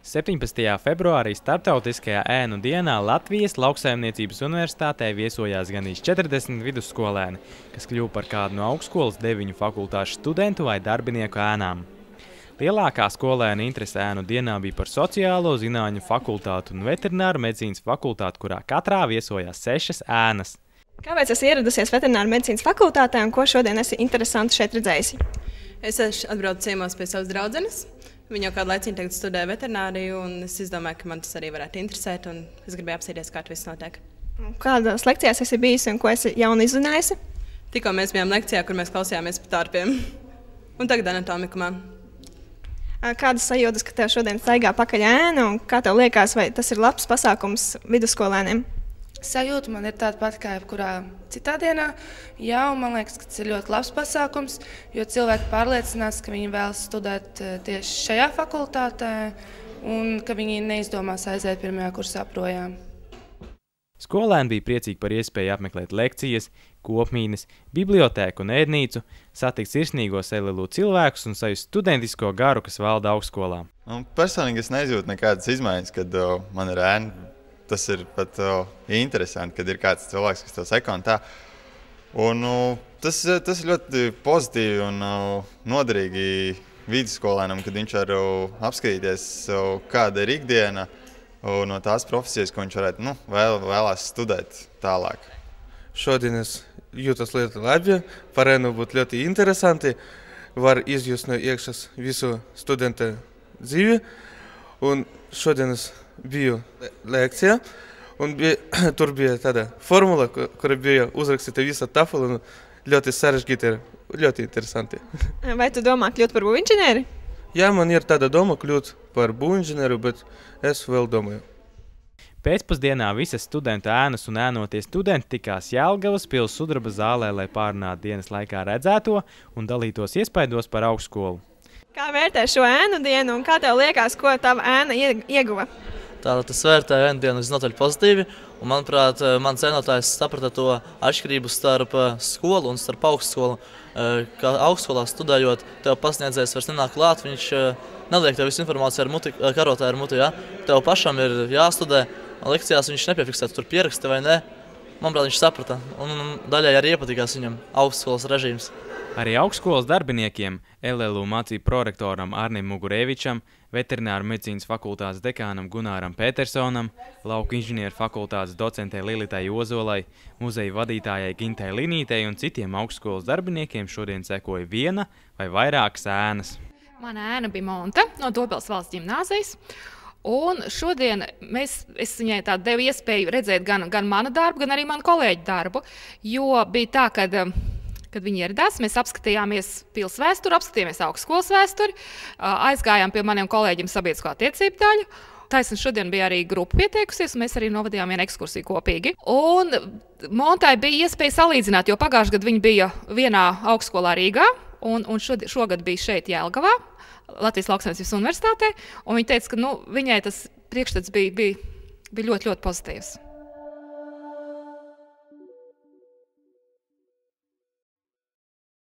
17. februārī starptautiskajā ēnu dienā Latvijas Lauksaimniecības universitātē viesojās gandrīz 40 vidusskolēni, kas kļuva par kādu no augstskolas 9 fakultāšu studentu vai darbinieku ēnām. Lielākā skolēna interese ēnu dienā bija par sociālo zinātņu fakultātu un veterināru medicīnas fakultātu, kurā katrā viesojās 6 ēnas. Kāpēc esi ieradusies veterināru medicīnas fakultātē un ko šodien esi interesanti šeit redzējusi? Es atbraucu ciemos pie savas draudzenes. Viņa jau kādu laiciņu tagad studē veterināriju, un es izdomāju, ka man tas arī varētu interesēt, un es gribēju apsēties, kā tas viss notiek. Kādās lekcijās esi bijusi un ko esi jaunu izzinājusi? Tikko mēs bijām lekcijā, kur mēs klausījāmies par tārpiem, un tagad anatomiku man. Kādas sajūtas, ka tev šodien staigā pakaļ ēna, un kā tev liekas, vai tas ir labs pasākums vidusskolēniem? Sajūta man ir tāda pati kā jebkurā citā dienā. Jā, un man liekas, ka tas ir ļoti labs pasākums, jo cilvēki pārliecinās, ka viņi vēlas studēt tieši šajā fakultātē un ka viņi neizdomās aiziet pirmajā kursā projām. Skolēni bija priecīgi par iespēju apmeklēt lekcijas, kopmītnes, bibliotēku un ēdnīcu, satikt sirsnīgos LLU cilvēkus un sajust studentisko garu, kas valda augstskolā. Personīgi es neizjūtu nekādas izmaiņas, kad man ir ēna. Tas ir pat interesanti, kad ir kāds cilvēks, kas to seko un tā. Un, tas ir ļoti pozitīvi un noderīgi vidusskolēnam, kad viņš var apskatīties, kāda ir ikdiena no tās profesijas, ko viņš varētu vēlās studēt tālāk. Šodien es jūtos ļoti labi, par ēnu būtu ļoti interesanti, var izjust no iekšas visu studenta dzīvi. Un šodien es biju lekcijā, un tur bija tāda formula, kura bija uzrakstīta visa tafela, un ļoti sarežģīta ir, ļoti interesanti. Vai tu domā kļūt par būvinženieri? Jā, man ir tāda doma kļūt par būvinženieru, bet es vēl domāju. Pēcpusdienā visas studentu ēnas un ēnotie studenti tikās Jelgavas pils Sudraba zālē, lai pārunātu dienas laikā redzēto un dalītos iespaidos par augstskolu. Kā vērtē šo ēnu dienu un kā tev liekas, ko tava ēna ieguva? Tātad es vērtēju ēnu dienu visnotaļ pozitīvi, un manuprāt, mans ēnotājs saprata to atšķirību starp skolu un starp augstskolu. Kā augstskolā studējot, tev pasniedzējs vairs nenāk klāt, viņš neliek tev visu informāciju ar muti, karotē ar muti, ja? Tev pašam ir jāstudē, lekcijās viņš nepiefiksē, tur pieraksta vai ne. Manuprāt, viņš saprata, un daļai arī iepatikās viņam augstskolas režīms. Arī augstskolas darbiniekiem, LLU mācību prorektoram Arnim Mugurevičam, veterināru medicīnas fakultātes dekānam Gunāram Petersonam, lauku inženieru fakultātes docentei Lilitai Ozolai, muzeja vadītājai Gintai Linītei un citiem augstskolas darbiniekiem šodien sekoja viena vai vairākas ēnas. Mana ēna bija Monta no Dobels valsts ģimnāzijas. Un šodien es viņai devu iespēju redzēt gan manu darbu, gan arī manu kolēģu darbu, jo bija tā, kad viņi ieradās, mēs apskatījāmies pils vēsturi, apskatījāmies augstskolas vēsturi, aizgājām pie maniem kolēģiem sabiedrisko attiecību daļu. Taisn šodien bija arī grupa pieteikusies, un mēs arī novadījām vienu ekskursiju kopīgi. Un Montai bija iespēja salīdzināt, jo pagājušajā gadā viņa bija vienā augstskolā Rīgā, un šogad bija šeit Jelgavā, Latvijas Lauksaimniecības universitātē, un viņa teica, ka viņai tas priekšstats bija ļoti, ļoti pozitīvs.